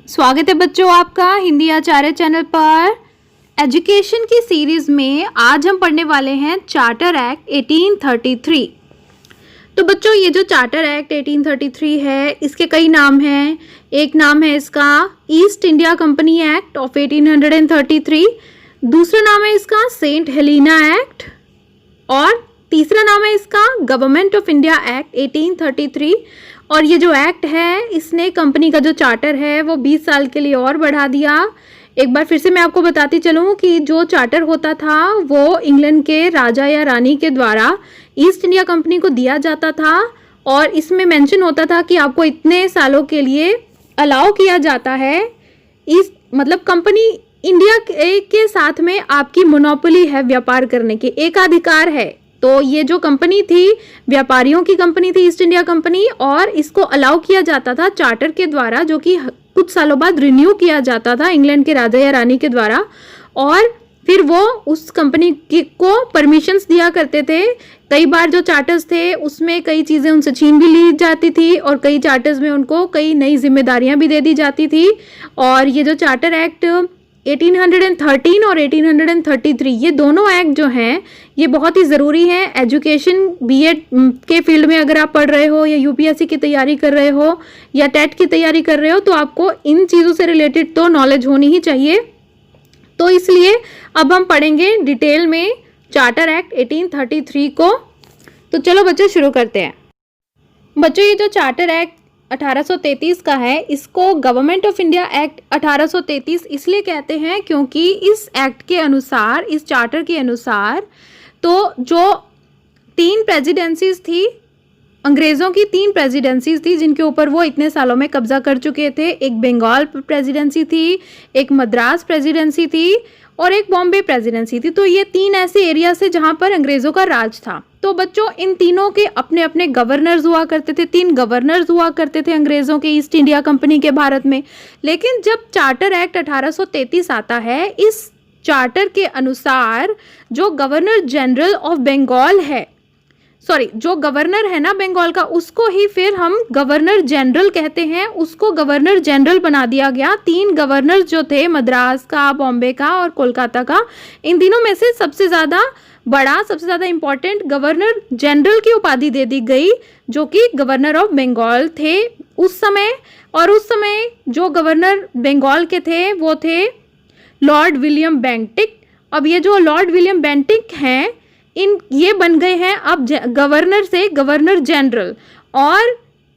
स्वागत है बच्चों आपका हिंदी आचार्य चैनल पर। एजुकेशन की सीरीज में आज हम पढ़ने वाले हैं चार्टर एक्ट 1833। तो बच्चों ये जो चार्टर एक्ट 1833 है इसके कई नाम हैं। एक नाम है इसका east India company act of 1833, दूसरा नाम है इसका सेंट हेलेना एक्ट और तीसरा नाम है इसका गवर्नमेंट ऑफ इंडिया एक्ट 1833। और ये जो एक्ट है इसने कंपनी का जो चार्टर है वो 20 साल के लिए और बढ़ा दिया। एक बार फिर से मैं आपको बताती चलूँ कि जो चार्टर होता था वो इंग्लैंड के राजा या रानी के द्वारा ईस्ट इंडिया कंपनी को दिया जाता था और इसमें मेंशन होता था कि आपको इतने सालों के लिए अलाउ किया जाता है। इस मतलब कंपनी इंडिया के साथ में आपकी मोनोपोली है, व्यापार करने के एकाधिकार है। तो ये जो कंपनी थी व्यापारियों की कंपनी थी ईस्ट इंडिया कंपनी, और इसको अलाउ किया जाता था चार्टर के द्वारा, जो कि कुछ सालों बाद रिन्यू किया जाता था इंग्लैंड के राजा या रानी के द्वारा। और फिर वो उस कंपनी को परमिशंस दिया करते थे। कई बार जो चार्टर्स थे उसमें कई चीज़ें उनसे छीन भी ली जाती थी और कई चार्टर्स में उनको कई नई जिम्मेदारियां भी दे दी जाती थी। और ये जो चार्टर एक्ट 1813 और 1833 ये दोनों एक्ट जो हैं ये बहुत ही ज़रूरी हैं। एजुकेशन बीएड के फील्ड में अगर आप पढ़ रहे हो या यूपीएससी की तैयारी कर रहे हो या टेट की तैयारी कर रहे हो तो आपको इन चीज़ों से रिलेटेड तो नॉलेज होनी ही चाहिए। तो इसलिए अब हम पढ़ेंगे डिटेल में चार्टर एक्ट 1833 को। तो चलो बच्चों शुरू करते हैं। बच्चों ये जो चार्टर एक्ट 1833 का है इसको गवर्नमेंट ऑफ इंडिया एक्ट 1833 इसलिए कहते हैं क्योंकि इस एक्ट के अनुसार, इस चार्टर के अनुसार, तो जो 3 प्रेसिडेंसीज थी, अंग्रेज़ों की 3 प्रेसिडेंसीज थी जिनके ऊपर वो इतने सालों में कब्जा कर चुके थे। एक बंगाल प्रेसिडेंसी थी, एक मद्रास प्रेसिडेंसी थी और एक बॉम्बे प्रेसिडेंसी थी। तो ये 3 ऐसे एरियाज थे जहाँ पर अंग्रेज़ों का राज था। तो बच्चों इन तीनों के अपने अपने गवर्नर्स हुआ करते थे। 3 गवर्नर्स हुआ करते थे अंग्रेज़ों के ईस्ट इंडिया कंपनी के भारत में। लेकिन जब चार्टर एक्ट 1833 आता है, इस चार्टर के अनुसार जो गवर्नर जनरल ऑफ बंगाल है, जो गवर्नर है ना बंगाल का, उसको ही फिर हम गवर्नर जनरल कहते हैं। उसको गवर्नर जनरल बना दिया गया। 3 गवर्नर जो थे, मद्रास का, बॉम्बे का और कोलकाता का, इन तीनों में से सबसे ज़्यादा बड़ा, सबसे ज़्यादा इंपॉर्टेंट गवर्नर जनरल की उपाधि दे दी गई, जो कि गवर्नर ऑफ बंगाल थे उस समय। और उस समय जो गवर्नर बंगाल के थे वो थे लॉर्ड विलियम बेंटिक। अब ये जो लॉर्ड विलियम बेंटिक हैं ये बन गए हैं अब गवर्नर से गवर्नर जनरल, और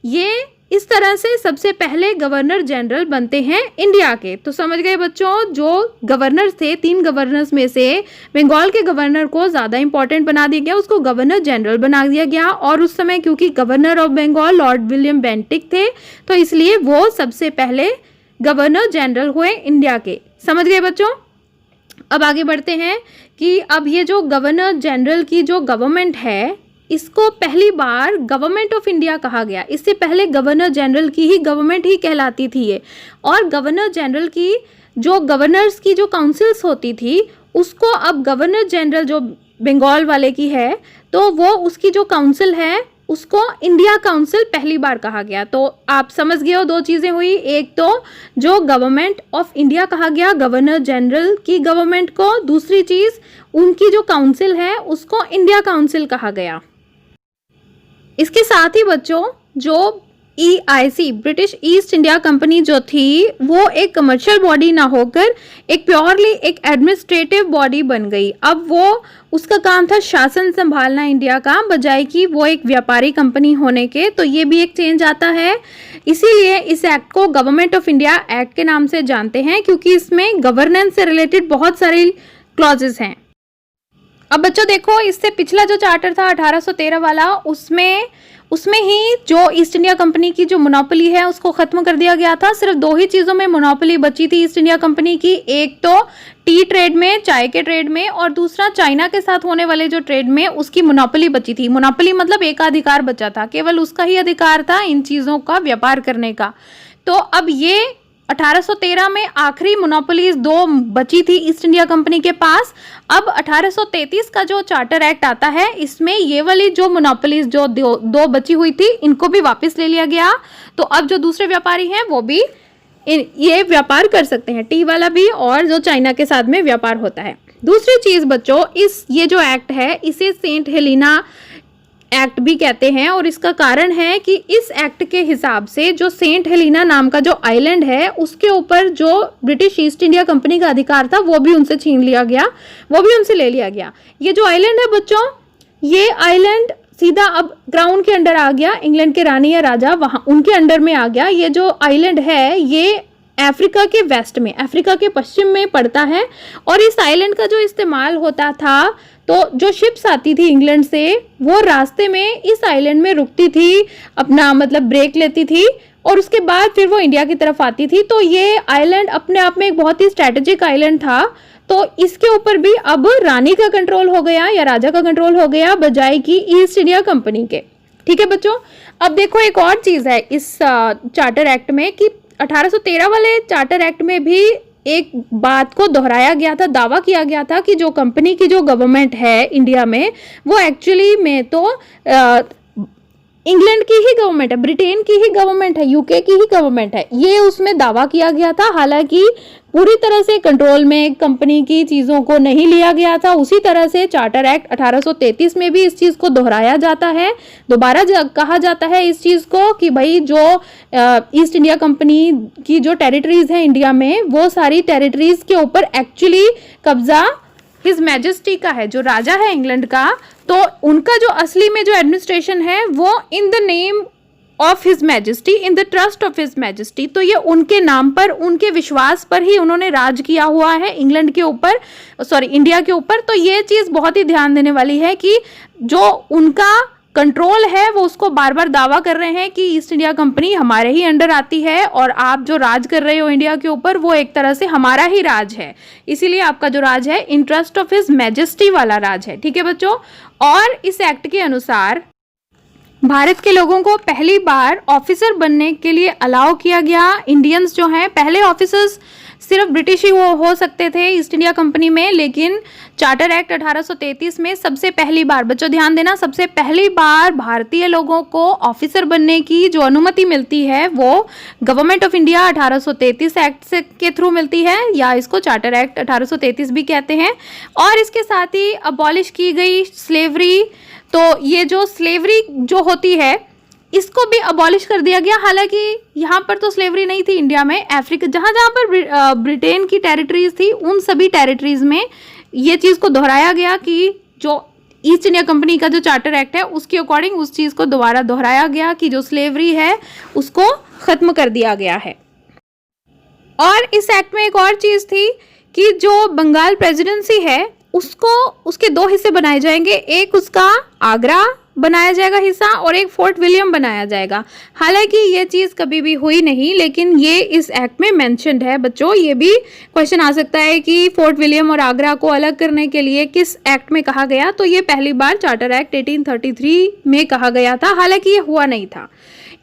ये इस तरह से सबसे पहले गवर्नर जनरल बनते हैं इंडिया के। तो समझ गए बच्चों, जो गवर्नर थे 3 गवर्नर्स में से बंगाल के गवर्नर को ज़्यादा इंपॉर्टेंट बना दिया गया, उसको गवर्नर जनरल बना दिया गया। और उस समय क्योंकि governor of Bengal Lord William Bentinck थे तो इसलिए वो सबसे पहले गवर्नर जनरल हुए इंडिया के। समझ गए बच्चों। अब आगे बढ़ते हैं कि अब ये जो गवर्नर जनरल की जो गवर्नमेंट है इसको पहली बार गवर्नमेंट ऑफ इंडिया कहा गया। इससे पहले गवर्नर जनरल की ही गवर्नमेंट ही कहलाती थी ये। और गवर्नर जनरल की जो गवर्नर्स की जो काउंसिल्स होती थी उसको अब गवर्नर जनरल जो बंगाल वाले की है तो वो उसकी जो काउंसिल है उसको इंडिया काउंसिल पहली बार कहा गया। तो आप समझ गए हो, 2 चीज़ें हुई। एक तो जो गवर्नमेंट ऑफ इंडिया कहा गया गवर्नर जनरल की गवर्नमेंट को, दूसरी चीज़ उनकी जो काउंसिल है उसको इंडिया काउंसिल कहा गया। इसके साथ ही बच्चों जो EIC British east India company जो थी वो एक कमर्शियल बॉडी ना होकर एक प्योरली एक एडमिनिस्ट्रेटिव बॉडी बन गई। अब वो उसका काम था शासन संभालना इंडिया का, बजाय कि वो एक व्यापारी कंपनी होने के। तो ये भी एक चेंज आता है। इसीलिए इस एक्ट को गवर्नमेंट ऑफ इंडिया एक्ट के नाम से जानते हैं क्योंकि इसमें गवर्नेंस से रिलेटेड बहुत सारी क्लॉजेस हैं। अब बच्चों देखो, इससे पिछला जो चार्टर था 1813 वाला, उसमें ही जो ईस्ट इंडिया कंपनी की जो मोनोपोली है उसको खत्म कर दिया गया था। सिर्फ 2 ही चीज़ों में मोनोपोली बची थी ईस्ट इंडिया कंपनी की। एक तो टी ट्रेड में, चाय के ट्रेड में, और दूसरा चाइना के साथ होने वाले जो ट्रेड में उसकी मोनोपोली बची थी। मोनोपोली मतलब एकाधिकार बचा था, केवल उसका ही अधिकार था इन चीज़ों का व्यापार करने का। तो अब ये 1813 में आखिरी मोनोपोलीज 2 बची थी ईस्ट इंडिया कंपनी के पास। अब 1833 का जो चार्टर एक्ट आता है इसमें ये वाली जो मोनोपोलीज जो 2 बची हुई थी इनको भी वापस ले लिया गया। तो अब जो दूसरे व्यापारी हैं वो भी ये व्यापार कर सकते हैं, टी वाला भी और जो चाइना के साथ में व्यापार होता है। दूसरी चीज बच्चों, ये जो एक्ट है इसे सेंट हेलेना एक्ट भी कहते हैं, और इसका कारण है कि इस एक्ट के हिसाब से जो सेंट हेलेना नाम का जो आइलैंड है उसके ऊपर जो ब्रिटिश ईस्ट इंडिया कंपनी का अधिकार था वो भी उनसे छीन लिया गया, वो भी उनसे ले लिया गया। ये जो आइलैंड है बच्चों, ये आइलैंड सीधा अब क्राउन के अंडर आ गया, इंग्लैंड के रानी या राजा वहाँ उनके अंडर में आ गया। ये जो आइलैंड है ये अफ्रीका के वेस्ट में, अफ्रीका के पश्चिम में पड़ता है, और इस आइलैंड का जो इस्तेमाल होता था, तो जो शिप्स आती थी इंग्लैंड से वो रास्ते में इस आइलैंड में रुकती थी, अपना मतलब ब्रेक लेती थी, और उसके बाद फिर वो इंडिया की तरफ आती थी। तो ये आइलैंड अपने आप में एक बहुत ही स्ट्रैटेजिक आइलैंड था। तो इसके ऊपर भी अब रानी का कंट्रोल हो गया या राजा का कंट्रोल हो गया बजाय कि ईस्ट इंडिया कंपनी के। ठीक है बच्चों, अब देखो एक और चीज़ है इस चार्टर एक्ट में कि 1813 वाले चार्टर एक्ट में भी एक बात को दोहराया गया था, दावा किया गया था कि जो कंपनी की जो गवर्नमेंट है इंडिया में वो एक्चुअली में तो इंग्लैंड की ही गवर्नमेंट है, ब्रिटेन की ही गवर्नमेंट है, यूके की ही गवर्नमेंट है, ये उसमें दावा किया गया था। हालांकि पूरी तरह से कंट्रोल में कंपनी की चीज़ों को नहीं लिया गया था। उसी तरह से चार्टर एक्ट 1833 में भी इस चीज़ को दोहराया जाता है, दोबारा कहा जाता है इस चीज़ को कि भाई जो ईस्ट इंडिया कंपनी की जो टेरिटरीज है इंडिया में, वो सारी टेरिटरीज के ऊपर एक्चुअली कब्जा हिज मैजेस्टी का है, जो राजा है इंग्लैंड का। तो उनका जो असली में जो एडमिनिस्ट्रेशन है वो in the name of his majesty, in the trust of his majesty. तो ये उनके नाम पर, उनके विश्वास पर ही उन्होंने राज किया हुआ है इंग्लैंड के ऊपर, सॉरी इंडिया के ऊपर। तो ये चीज़ बहुत ही ध्यान देने वाली है कि जो उनका कंट्रोल है वो उसको बार बार दावा कर रहे हैं कि ईस्ट इंडिया कंपनी हमारे ही अंडर आती है, और आप जो राज कर रहे हो इंडिया के ऊपर वो एक तरह से हमारा ही राज है, इसीलिए आपका जो राज है इंटरेस्ट ऑफ हिज मैजेस्टी वाला राज है। ठीक है बच्चों, और इस एक्ट के अनुसार भारत के लोगों को पहली बार ऑफिसर बनने के लिए अलाउ किया गया। इंडियंस जो हैं, पहले ऑफिसर्स सिर्फ ब्रिटिश ही हो सकते थे ईस्ट इंडिया कंपनी में, लेकिन चार्टर एक्ट 1833 में सबसे पहली बार, बच्चों ध्यान देना, सबसे पहली बार भारतीय लोगों को ऑफिसर बनने की जो अनुमति मिलती है वो गवर्नमेंट ऑफ इंडिया 1833 एक्ट से के थ्रू मिलती है, या इसको चार्टर एक्ट 1833 भी कहते हैं। और इसके साथ ही अबॉलिश की गई स्लेवरी। तो ये जो स्लेवरी जो होती है इसको भी अबॉलिश कर दिया गया। हालांकि यहाँ पर तो स्लेवरी नहीं थी इंडिया में, अफ्रीका जहाँ जहाँ पर ब्रिटेन की टेरिटरीज थी उन सभी टेरिटरीज में ये चीज़ को दोहराया गया कि जो ईस्ट इंडिया कंपनी का जो चार्टर एक्ट है उसके अकॉर्डिंग उस चीज़ को दोबारा दोहराया गया कि जो स्लेवरी है उसको ख़त्म कर दिया गया है। और इस एक्ट में एक और चीज़ थी कि जो बंगाल प्रेसिडेंसी है उसको, उसके दो हिस्से बनाए जाएंगे, एक उसका आगरा बनाया जाएगा हिस्सा और एक फोर्ट विलियम बनाया जाएगा। हालांकि ये चीज़ कभी भी हुई नहीं, लेकिन ये इस एक्ट में मेंशन्ड है। बच्चों ये भी क्वेश्चन आ सकता है कि फोर्ट विलियम और आगरा को अलग करने के लिए किस एक्ट में कहा गया, तो ये पहली बार चार्टर एक्ट 1833 में कहा गया था, हालांकि ये हुआ नहीं था।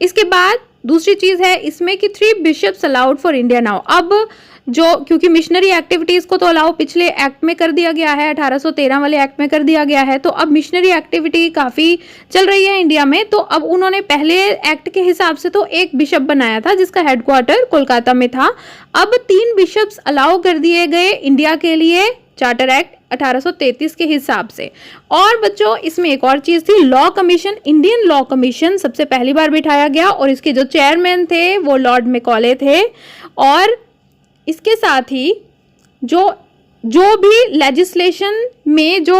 इसके बाद दूसरी चीज़ है इसमें कि 3 bishops allowed for India now. अब जो, क्योंकि मिशनरी एक्टिविटीज़ को तो अलाउ पिछले एक्ट में कर दिया गया है, 1813 वाले एक्ट में कर दिया गया है, तो अब मिशनरी एक्टिविटी काफ़ी चल रही है इंडिया में। तो अब उन्होंने पहले एक्ट के हिसाब से तो एक बिशप बनाया था जिसका हेडक्वार्टर कोलकाता में था। अब 3 बिशप्स अलाउ कर दिए गए इंडिया के लिए चार्टर एक्ट 1833 के हिसाब से। और बच्चों इसमें एक और चीज़ थी, law commission, Indian law commission सबसे पहली बार बिठाया गया और इसके जो चेयरमैन थे वो लॉर्ड मैकॉले थे। और इसके साथ ही जो भी लेजिस्लेशन में जो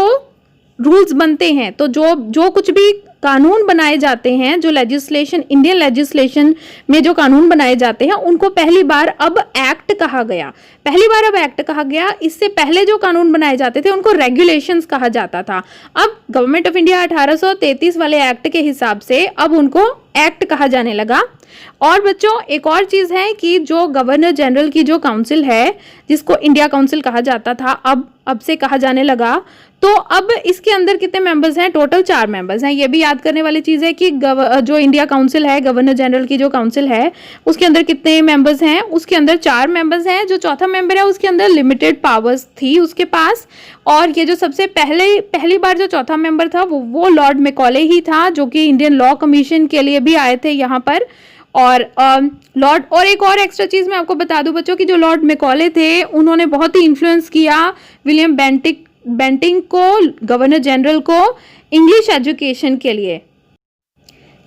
रूल्स बनते हैं, तो जो कुछ भी कानून बनाए जाते हैं, जो लेजिस्लेशन, इंडियन लेजिस्लेशन में जो कानून बनाए जाते हैं उनको पहली बार अब एक्ट कहा गया, पहली बार अब एक्ट कहा गया। इससे पहले जो कानून बनाए जाते थे उनको रेगुलेशंस कहा जाता था। अब गवर्नमेंट ऑफ इंडिया 1833 वाले एक्ट के हिसाब से अब उनको एक्ट कहा जाने लगा। और बच्चों एक और चीज़ है कि जो गवर्नर जनरल की जो काउंसिल है, जिसको इंडिया काउंसिल कहा जाता था, अब से कहा जाने लगा। तो अब इसके अंदर कितने मेंबर्स हैं? टोटल 4 मेंबर्स हैं। ये भी याद करने वाली चीज़ है कि जो इंडिया काउंसिल है, गवर्नर जनरल की जो काउंसिल है, उसके अंदर कितने मेंबर्स हैं? उसके अंदर 4 मेंबर्स हैं। जो चौथा मेंबर है उसके अंदर लिमिटेड पावर्स थी उसके पास। और ये जो सबसे पहली बार जो चौथा मेंबर था वो लॉर्ड मैकॉले ही था, जो कि इंडियन लॉ कमीशन के लिए भी आए थे यहाँ पर। और लॉर्ड, और एक और एक्स्ट्रा चीज़ मैं आपको बता दूं बच्चों कि जो लॉर्ड मैकॉले थे उन्होंने बहुत ही इन्फ्लुएंस किया विलियम बेंटिंग को, गवर्नर जनरल को, इंग्लिश एजुकेशन के लिए।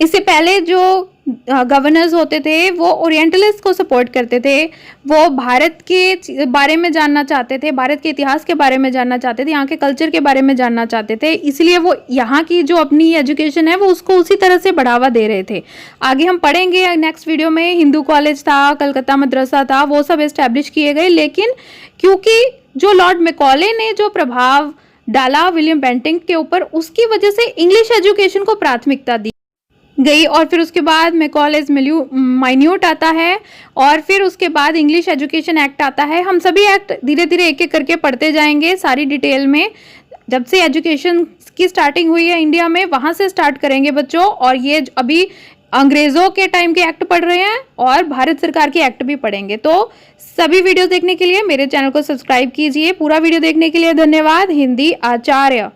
इससे पहले जो गवर्नर्स होते थे वो ओरिएंटलिस्ट को सपोर्ट करते थे, वो भारत के बारे में जानना चाहते थे, भारत के इतिहास के बारे में जानना चाहते थे, यहाँ के कल्चर के बारे में जानना चाहते थे, इसलिए वो यहाँ की जो अपनी एजुकेशन है वो उसको उसी तरह से बढ़ावा दे रहे थे। आगे हम पढ़ेंगे नेक्स्ट वीडियो में, हिंदू कॉलेज था, कलकत्ता मदरसा था, वो सब एस्टैब्लिश किए गए, लेकिन क्योंकि जो लॉर्ड मैकॉले ने जो प्रभाव डाला विलियम बेंटिंक के ऊपर, उसकी वजह से इंग्लिश एजुकेशन को प्राथमिकता दी गई। और फिर उसके बाद मैकॉलेज माइन्यूट आता है, और फिर उसके बाद इंग्लिश एजुकेशन एक्ट आता है। हम सभी एक्ट धीरे धीरे एक एक करके पढ़ते जाएंगे सारी डिटेल में। जब से एजुकेशन की स्टार्टिंग हुई है इंडिया में, वहाँ से स्टार्ट करेंगे बच्चों। और ये अभी अंग्रेज़ों के टाइम के एक्ट पढ़ रहे हैं और भारत सरकार के एक्ट भी पढ़ेंगे। तो सभी वीडियो देखने के लिए मेरे चैनल को सब्सक्राइब कीजिए। पूरा वीडियो देखने के लिए धन्यवाद। हिंदी आचार्य।